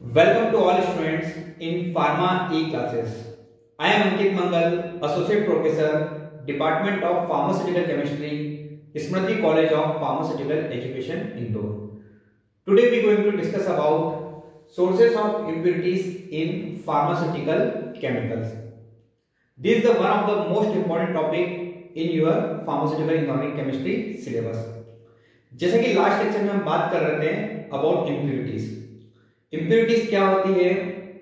Welcome to all students in Pharma E classes. I am Ankit Mangal, Associate Professor, Department of Pharmaceutical Chemistry, Smriti College of Pharmaceutical Education, Indore. Today we are going to discuss about sources of impurities in pharmaceutical chemicals. This is one of the most important topic in your pharmaceutical inorganic chemistry syllabus. जैसे कि last lecture में हम बात कर रहे थे about impurities. Impurities क्या होती है,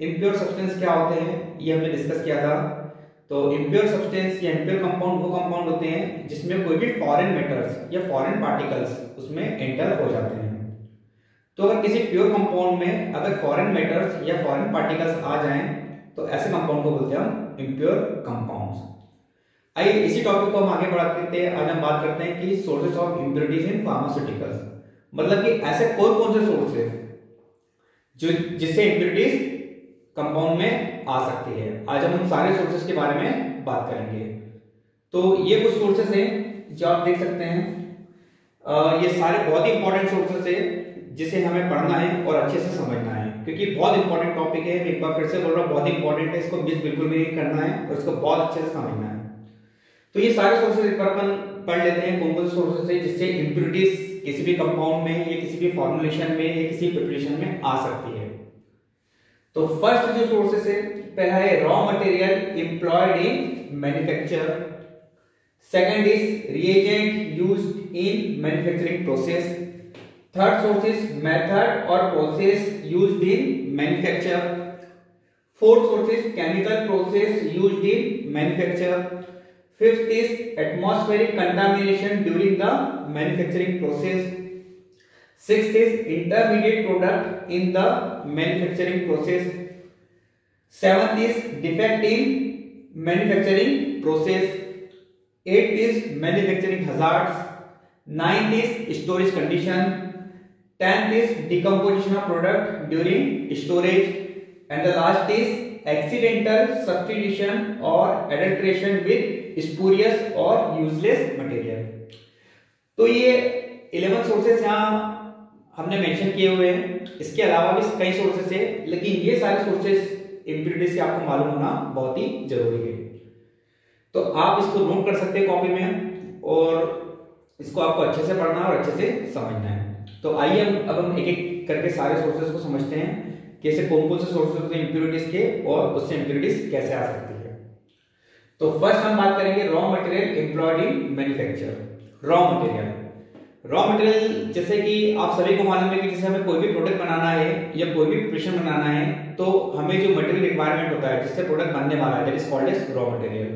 इम्प्योर सब्सटेंस क्या होते हैं, ये हमने डिस्कस किया था। तो इम्प्योर सब्सटेंस या इम्प्योर कंपाउंड वो कंपाउंड होते हैं जिसमें कोई भी फॉरेन मेटल्स या फॉरेन पार्टिकल्स उसमें एंटर हो जाते हैं। तो अगर किसी प्योर कंपाउंड में अगर फॉरेन मेटल्स या फॉरेन पार्टिकल्स आ जाएं तो ऐसे कंपाउंड को बोलते हैं हम इम्प्योर कंपाउंड्स। आइए इसी टॉपिक को हम आगे बढ़ाते हैं। आज हम बात करते हैं कि sources of impurities in pharmaceuticals, मतलब कि ऐसे कौन से सोर्स है जो जिससे इम्प्योरिटीज कंपाउंड में आ सकती है। आज हम उन सारे सोर्सेस के बारे में बात करेंगे। तो ये कुछ सोर्सेस हैं जो आप देख सकते हैं। ये सारे बहुत ही इंपॉर्टेंट सोर्सेस है जिसे हमें पढ़ना है और अच्छे से समझना है, क्योंकि बहुत इंपॉर्टेंट टॉपिक है। एक बार फिर से बोल रहा हूँ, बहुत इंपॉर्टेंट है, इसको मिस बिल्कुल भी नहीं करना है और इसको बहुत अच्छे से समझना है। तो ये सारे सोर्सेस एक बार अपन पढ़ लेते हैं कौन से सोर्सेस है जिससे इम्प्योरिटीज किसी भी कंपाउंड में या किसी भी फॉर्मुलेशन में या किसी प्रिपरेशन में आ सकती है। तो फर्स्ट जो सोर्सेस है, पहला है raw material employed in manufacture, second is reagent used in manufacturing process, third source is method और process used in manufacture, fourth source is chemical process used in manufacture, fifth is atmospheric contamination during the manufacturing process, sixth is intermediate product in the manufacturing process, seventh is defect in manufacturing process, eighth is manufacturing hazards, ninth is storage condition, 10th is decomposition of product during storage, and the last is accidental substitution or adulteration with spurious और useless material. तो ये 11 sources यहाँ हमने mention किए हुए हैं। इसके अलावा भी कई सोर्सेस है, लेकिन ये सारे सोर्सेस इम्प्योरिटीज से आपको मालूम होना बहुत ही जरूरी है। तो आप इसको नोट कर सकते हैं कॉपी में और इसको आपको अच्छे से पढ़ना और अच्छे से समझना है। तो आइए अब हम एक एक करके सारे सोर्सेस को समझते हैं कि ऐसे कौन से सोर्सेस होते हैं इम्प्योरिटीज के और उससे इम्प्योरिटीज कैसे आ सकती है। तो फर्स्ट हम बात करेंगे raw material employed in manufacture. Raw material जैसे कि आप सभी को मालूम है कि जैसे हमें कोई भी प्रोडक्ट बनाना है या कोई भी प्रिपरेशन बनाना है तो हमें जो मटेरियल रिक्वायरमेंट होता है जिससे प्रोडक्ट बनने वाला है that is called as raw material.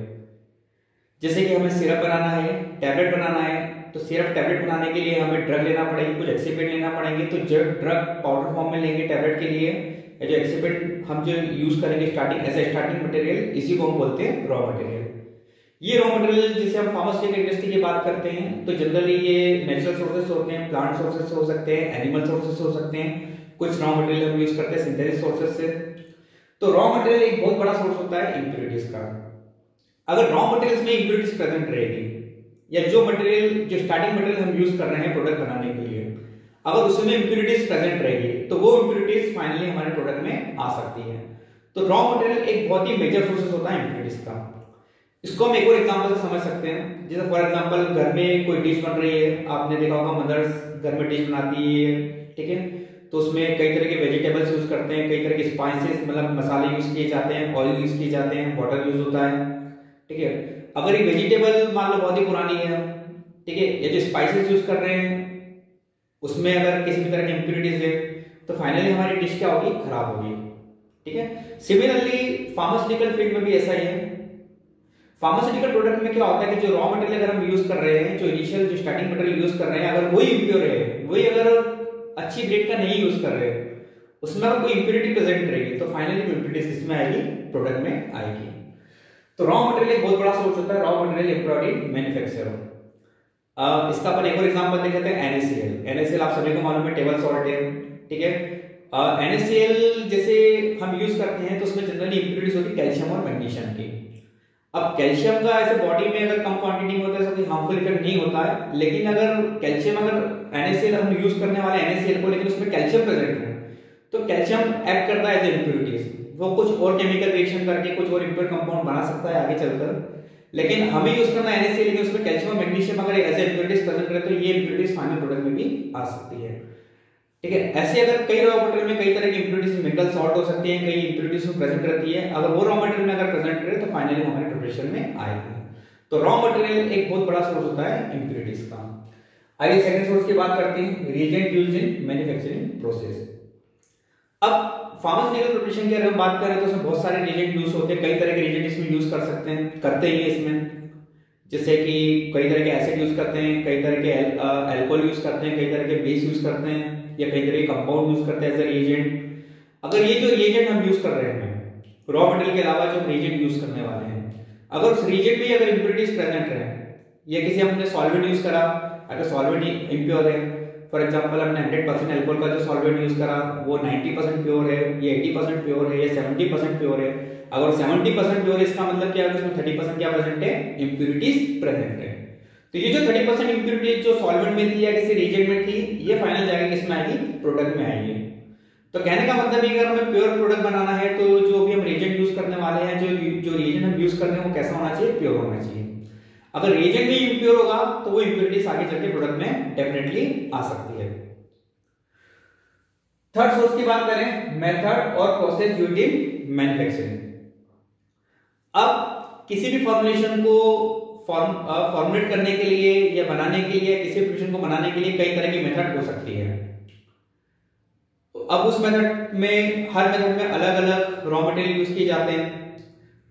जैसे कि हमें सिरप बनाना है, टैबलेट बनाना है, तो सिरप टैबलेट बनाने के लिए हमें ड्रग लेना पड़ेगी, कुछ एक्सिपेंट लेना पड़ेंगे। तो जब ड्रग पाउडर फॉर्म में लेंगे टैबलेट के लिए, जो एक्सिपेंट हम जो यूज करेंगे starting as a starting material, इसी को हम बोलते हैं रॉ मटेरियल। ये रॉ मटेरियल जिसे हम फार्मास्यूटिकल इंडस्ट्री की बात करते हैं तो जनरली ये नेचुरल सोर्सेस होते हैं, प्लांट सोर्सेस हो सकते हैं, एनिमल सोर्सेस हो सकते हैं। कुछ रॉ मटेरियल हम यूज करते हैं सिंथेटिक सोर्सेस से। तो रॉ मटेरियल एक बहुत बड़ा सोर्स होता है इम्प्योरिटीज का। अगर रॉ मटेरियल्स में इम्प्योरिटीज प्रेजेंट रहेगी या जो स्टार्टिंग मटेरियल हम यूज कर रहे हैं प्रोडक्ट बनाने के लिए, अगर उसमें इम्प्योरिटीज प्रेजेंट रहेगी तो वो इम्प्योरिटीज फाइनली हमारे प्रोडक्ट में आ सकती है। तो रॉ मटेरियल एक बहुत ही मेजर सोर्सेस होता है इम्प्योरिटीज का। इसको हम एक और एग्जांपल से समझ सकते हैं। जैसे फॉर एग्जांपल घर में कोई डिश बन रही है, आपने देखा होगा मदर्स घर में डिश बनाती है, ठीक है, तो उसमें कई तरह के वेजिटेबल्स यूज करते हैं, कई तरह के स्पाइसेस मतलब मसाले यूज किए जाते हैं, ऑयल यूज किए जाते हैं, वाटर यूज होता है, ठीक है। अगर ये वेजिटेबल मान लो बहुत ही पुरानी है, ठीक है, ये जो स्पाइसेस यूज कर रहे हैं उसमें अगर किसी भी तरह की इंप्योरिटीज है तो फाइनली हमारी डिश क्या होगी, खराब होगी, ठीक है। सिमिलरली फार्मास्यूटिकल फील्ड में भी ऐसा ही है। फार्मास्यूटिकल प्रोडक्ट में क्या होता है कि जो रॉ मटेरियल अगर हम यूज कर रहे हैं, जो इनिशियल जो स्टार्टिंग मटेरियल यूज कर रहे हैं, अगर वही इंप्योर है, वही अगर अच्छी ग्रेड का नहीं यूज कर रहे, उसमें अगर कोई इंप्योरिटी प्रेजेंट रहेगी तो फाइनली इंप्योरिटीज इसमें आएगी, प्रोडक्ट में आएगी। तो रॉ मटेरियल एक बहुत बड़ा सोर्स होता है, raw material employed in manufacture. इसका अपन एक और एग्जांपल देख लेते हैं NaCl। NaCl आप सभी को मालूम है टेबल सॉल्ट है, ठीक है। NaCl जैसे हम यूज करते हैं तो उसमें जनरली इंप्योरिटीज होती है कैल्शियम और मैग्नीशियम की। अब कैल्शियम का ऐसे बॉडी में अगर कम क्वांटिटी में होता है तो कोई हार्मफुल इफेक्ट नहीं होता है, लेकिन अगर कैल्शियम अगर NaCl हम यूज करने वाले NaCl को लेकिन उसमें कैल्शियम प्रेजेंट है तो कैल्शियम एक्ट करता है एज इम्प्योरिटीज, वो कुछ और केमिकल रिएक्शन करके कुछ और इम्प्योर कंपाउंड बना सकता है आगे चलकर, लेकिन हमें यूज करना है NaCl, लेकिन उसमें कैल्शियम और मैग्नीशियम अगर एज इम्प्योरिटीज प्रेजेंट करे तो ये इम्प्योरिटीज फाइनल प्रोडक्ट में भी आ सकती है। ठीक है, ऐसे अगर कई रॉ मटेरियल में कई तरह की इम्प्योरिटीज मिनरल सॉल्ट हो सकती हैं, कई इम्प्योरिटीज में प्रेजेंट रहती है, अगर वो रॉ मटेरियल में अगर प्रेजेंट करे तो फाइनली हमारे प्रिपरेशन में आएगी। तो रॉ मटेरियल एक बहुत बड़ा सोर्स होता है इम्प्योरिटीज का। आइए सेकंड सोर्स की बात करते हैं, reagent used in manufacturing process. अब फार्मास्यूटिकल प्रिपरेशन की अगर हम बात करें तो उसमें बहुत सारे रिएजेंट यूज होते हैं, कई तरह के रिएजेंट इसमें यूज कर सकते हैं, करते ही इसमें, जैसे कि कई तरह के एसिड यूज करते हैं, कई तरह के अल्कोहल यूज करते हैं, कई तरह के बेस यूज करते हैं, या कई तरह के कंपाउंड यूज करते हैं एज अ रिएजेंट। अगर ये जो रिएजेंट हम यूज कर रहे हैं रॉ मटेरियल के अलावा जो रिएजेंट यूज करने वाले हैं, अगर उस रिएजेंट में अगर इम्प्योरिटीज प्रेजेंट रहे या किसी हमने सॉल्वेंट यूज करा, अगर सॉल्वेंट इम्प्योर है, फॉर एग्जांपल हमने 100% अल्कोहल का जो सॉल्वेंट यूज करा वो 90% प्योर है, या 80% प्योर है, या 70% प्योर है, अगर 70% प्योर है इसका मतलब क्या है, उसमें 30% क्या प्रेजेंट है, इम्प्योरिटीज प्रेजेंट है। तो ये जो 30% इम्प्योरिटीज जो सॉल्वेंट में थी या किसी रिएजेंट में थी, ये फाइनल जाके किसमें आएगी, प्रोडक्ट में आएगी। तो कहने का मतलब ये, अगर हमें प्योर प्रोडक्ट बनाना है तो जो भी हम रिएजेंट यूज करने वाले हैं, जो रिएजेंट हम यूज कर रहे हैं वो कैसा होना चाहिए, प्योर होना चाहिए। अगर रिएजेंट भी इम्प्योर होगा तो वो इम्प्योरिटीज आगे चल के प्रोडक्ट में डेफिनेटली आ सकती है। थर्ड सोर्स की बात करें, मेथड और प्रोसेस यूज्ड इन मैन्युफैक्चरिंग। अब किसी भी फॉर्मुलेशन को फॉर्मुलेट करने के लिए या बनाने के लिए, किसी प्रिपरेशन को बनाने के लिए कई तरह की मेथड हो सकती है। अब उस मेथड में, हर मेथड में अलग अलग रॉ मटेरियल यूज किए जाते हैं।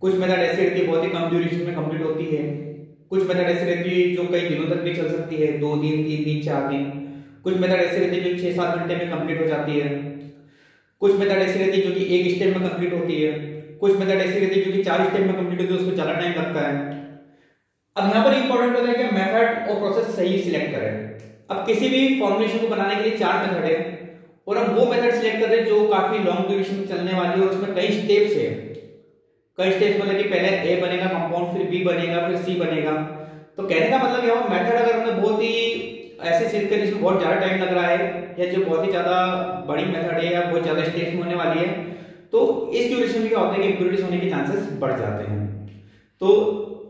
कुछ मेथड ऐसी रहती है बहुत ही कम ड्यूरेशन में कंप्लीट होती है, कुछ मेथड ऐसी रहती है जो कई दिनों तक भी चल सकती है, 2 दिन 3 दिन 4 दिन। कुछ मेथड ऐसी रहती है जो 6-7 घंटे में कंप्लीट हो जाती है। कुछ मेथड ऐसी रहती है जो कि एक स्टेप में कंप्लीट होती है। कुछ मेथड ऐसी रहती है जो कि 4 स्टेप में कंप्लीट होती है, उसको ज्यादा टाइम लगता है। अब यहाँ पर इंपॉर्टेंट होता है कि मेथड और प्रोसेस सही सिलेक्ट करें। अब किसी भी फॉर्मुलेशन को बनाने के लिए 4 मेथड है और हम वो मेथड सिलेक्ट कर रहे हैं जो काफी लॉन्ग ड्यूरेशन में चलने वाली है और उसमें कई स्टेप्स है। कई स्टेप्स मतलब कि पहले ए बनेगा कंपाउंड, फिर बी बनेगा, फिर सी बनेगा। तो कहने का मतलब यहाँ मेथड अगर हमने बहुत ही ऐसे सिलेक्ट करी जिसमें बहुत ज्यादा टाइम लग रहा है, या जो बहुत ही ज्यादा बड़ी मेथड है या बहुत ज्यादा स्टेप्स में होने वाली है, तो इस ड्यूरेशन में क्या होता है कि इम्प्योरिटीज होने के चांसेस बढ़ जाते हैं। तो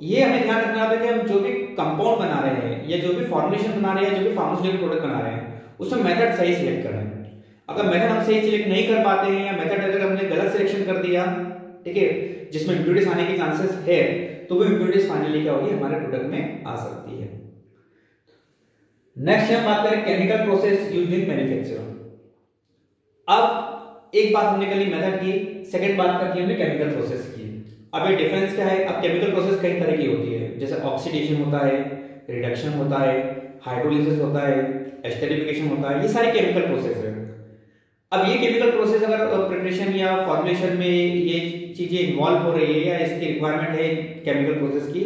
ये हमें ध्यान रखना होता है कि हम जो भी कंपाउंड बना रहे हैं या जो भी फॉर्मुलेशन बना रहे हैं, जो भी फार्मास्यूटिकल प्रोडक्ट बना रहे हैं, उसमें मेथड सही सिलेक्ट करें। अगर मेथड हम सही सिलेक्ट नहीं कर पाते हैं या मेथड अगर हमने गलत सिलेक्शन कर दिया, ठीक है, जिसमें इम्प्योरिटीज आने के चांसेस है, तो वो इम्प्योरिटीज फाइनली क्या होगी, हमारे प्रोडक्ट में आ सकती है। नेक्स्ट हम बात करें chemical process used in manufacturing. अब एक बात हमने कर ली मेथड की, सेकंड बात कर ली हमने केमिकल प्रोसेस की। अब ये डिफरेंस क्या है? अब केमिकल प्रोसेस कई तरह की होती है, जैसे ऑक्सीडेशन होता है, रिडक्शन होता है, हाइड्रोलिसिस होता है, एस्टेरिफिकेशन होता है, ये सारे केमिकल प्रोसेस है। अब ये केमिकल प्रोसेस अगर प्रिपरेशन या फॉर्मुलेशन में ये चीजें इन्वॉल्व हो रही है या इसकी रिक्वायरमेंट है केमिकल प्रोसेस की,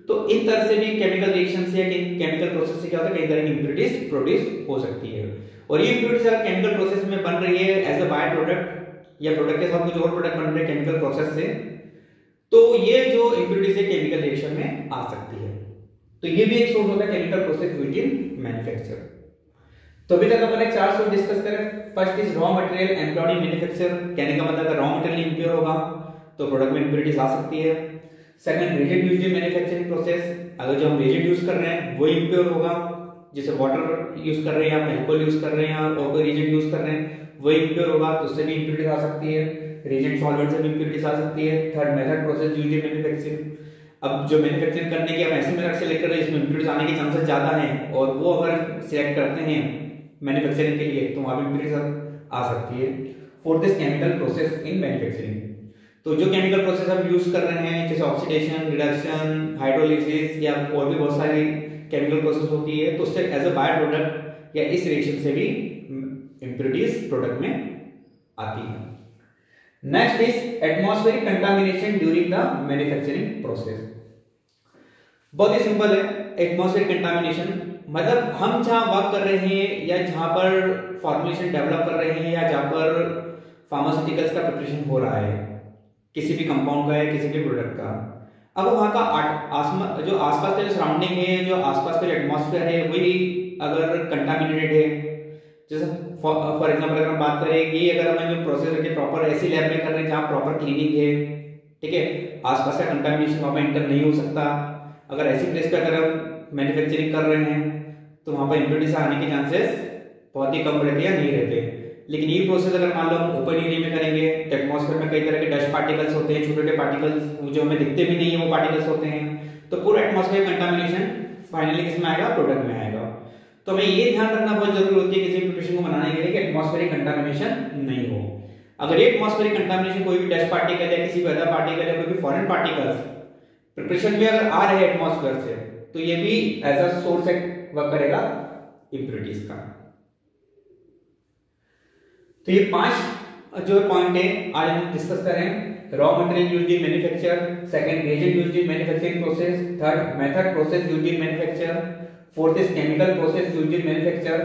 तो इन तरह से भी केमिकल रिएक्शन से या केमिकल प्रोसेस से क्या होता है, कई तरह की इम्प्योरिटीज प्रोड्यूस हो सकती है। और ये इम्प्योरिटीज अगर केमिकल प्रोसेस में बन रही है एज अ बाय प्रोडक्ट या प्रोडक्ट के साथ कुछ और प्रोडक्ट बन रहे हैं केमिकल प्रोसेस से, तो ये जो इम्प्योरिटीज है केमिकल रिएक्शन में आ सकती है। तो ये भी एक सोर्स होता है chemical process used in manufacture. तो अभी तक अपन ने 4 सोर्स डिस्कस करे। First is raw material employed in manufacture, कहने का मतलब अगर रॉ मटेरियल इम्प्योर होगा तो प्रोडक्ट में इम्प्योरिटीज आ सकती है। Second, reagent used in manufacturing process, अगर जो हम रिएजेंट यूज कर रहे हैं वो इम्प्योर होगा, जैसे वाटर यूज कर रहे हैं या अल्कोहल यूज कर रहे हैं और कोई रिएजेंट यूज कर रहे हैं वो इम्प्योर होगा, तो उससे भी इम्प्योरिटीज आ सकती है। रिएजेंट सॉल्वेंट से भी इम्प्योरिटीज आ सकती है। Third, method process used in manufacturing, अब जो मैन्युफैक्चरिंग करने की हम ऐसे मेथड सेलेक्ट कर रहे हैं जिसमें इम्प्योरिटीज आने के चांसेस ज्यादा हैं और वो अगर सिलेक्ट करते हैं मैन्युफैक्चरिंग के लिए तो वहां पे इम्प्योरिटीज आ सकती है। Fourth is chemical process in manufacturing, तो जो केमिकल प्रोसेस हम यूज कर रहे हैं जैसे ऑक्सीडेशन, रिडक्शन, हाइड्रोलिसिस या और भी बहुत सारी केमिकल प्रोसेस होती है, तो उससे एज अ बाय प्रोडक्ट या इस रिएक्शन से भी इम्प्योरिटीज प्रोडक्ट में आती है। Next is atmospheric contamination during the manufacturing process. बहुत ही सिंपल है एटमॉस्फेरिक कंटामिनेशन, मतलब हम जहां वर्क कर रहे हैं या जहां पर फॉर्मुलेशन डेवलप कर रहे हैं या जहां पर फार्मास्यूटिकल्स का प्रिपरेशन हो रहा है किसी भी कंपाउंड का या किसी भी प्रोडक्ट का, अब वहां का जो आसपास का जो सराउंडिंग है, जो आसपास का जो एटमॉस्फेयर है वही अगर कंटामिनेटेड है, जैसे फॉर एग्जाम्पल अगर हम बात करें कि अगर हमें जो प्रोसेस है प्रॉपर ऐसी लैब में कर रहे हैं जहाँ प्रॉपर क्लीनिंग है, ठीक है, आसपास का कंटामिनेशन वहाँ पर एंटर नहीं हो सकता। अगर ऐसी प्लेस पे अगर हम मैन्युफैक्चरिंग कर रहे हैं तो वहाँ पर इम्प्योरिटीज आने के चांसेस बहुत ही कम रहते या नहीं रहते। लेकिन ये प्रोसेस अगर मान लो हम ओपन एरिया में करेंगे तो एटमॉस्फेयर में कई तरह के डस्ट पार्टिकल्स होते हैं, छोटे छोटे पार्टिकल्स जो हमें दिखते भी नहीं है वो पार्टिकल्स होते हैं, तो पूरा एटमॉस्फेयर कंटामिनेशन फाइनली किसमें आएगा, प्रोडक्ट में आएगा। तो हमें ये ध्यान रखना बहुत जरूरी होती है किसी भी प्रिपरेशन को बनाने के लिए कि एटमॉस्फेरिक कंटामिनेशन नहीं हो। अगर ये एटमॉस्फेरिक कंटामिनेशन कोई भी डस्ट पार्टिकल या किसी भी अदर पार्टिकल या कोई भी फॉरेन पार्टिकल्स प्रिपरेशन में अगर आ रहे हैं एटमॉस्फेयर से, तो ये भी एज अ सोर्स वर्क करेगा इम्प्योरिटीज का। तो ये 5 जो पॉइंट है आज हम डिस्कस करें। Raw material used in manufacture, second reagent used in manufacturing process, third method process used in manufacture, fourth is chemical process used in manufacture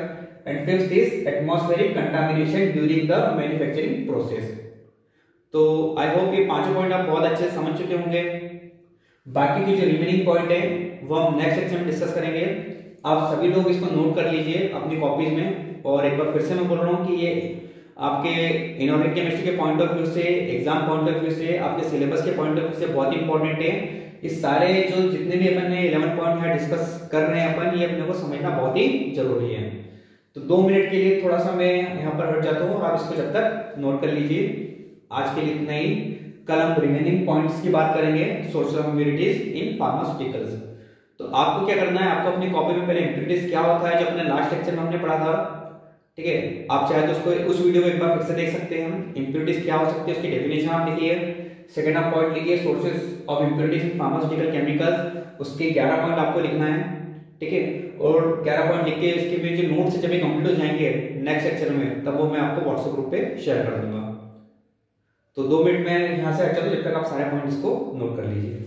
and fifth is atmospheric contamination during the manufacturing process. तो I hope ये 5 point आप बहुत अच्छे से समझ चुके होंगे। बाकी की जो रिमेनिंग पॉइंट है वो हम नेक्स्ट सेक्शन में डिस्कस करेंगे। आप सभी लोग इसको नोट कर लीजिए अपनी कॉपीज में। और एक बार फिर से मैं बोल रहा हूँ कि ये आपके इनऑर्गेनिक केमिस्ट्री के पॉइंट ऑफ व्यू से, एग्जाम पॉइंट ऑफ व्यू से, आपके सिलेबस के पॉइंट ऑफ व्यू से बहुत इंपॉर्टेंट है। इस सारे जो जितने भी अपन ने 11 पॉइंट यहाँ डिस्कस कर रहे हैं अपन, ये अपने को समझना बहुत ही जरूरी है। तो 2 मिनट के लिए थोड़ा सा मैं यहाँ पर हट जाता हूँ और आप इसको जब तक नोट कर लीजिए। आज के लिए इतना ही। कल हम रिमेनिंग पॉइंट्स की बात करेंगे, sources of impurities in pharmaceuticals. तो आपको क्या करना है, आपको अपनी कॉपी में पहले इम्प्योरिटीज क्या होता है जो अपने लास्ट लेक्चर में हमने पढ़ा था, ठीक है, आप चाहे तो उसको उस वीडियो को एक बार फिर से देख सकते हैं। इम्प्योरिटीज क्या हो सकती है उसकी डेफिनेशन आप लिखिए। सेकंड आप पॉइंट लिखिए sources of impurities in pharmaceutical chemicals, उसके 11 पॉइंट आपको लिखना है, ठीक है। और 11 पॉइंट लिख के इसके भी जो नोट्स जब कंप्लीट हो जाएंगे नेक्स्ट लेक्चर में, तब वो मैं आपको व्हाट्सएप ग्रुप पे शेयर कर दूंगा। तो 2 मिनट में यहाँ से हट जाता हूं, जब तक आप सारे पॉइंट्स को नोट कर लीजिए।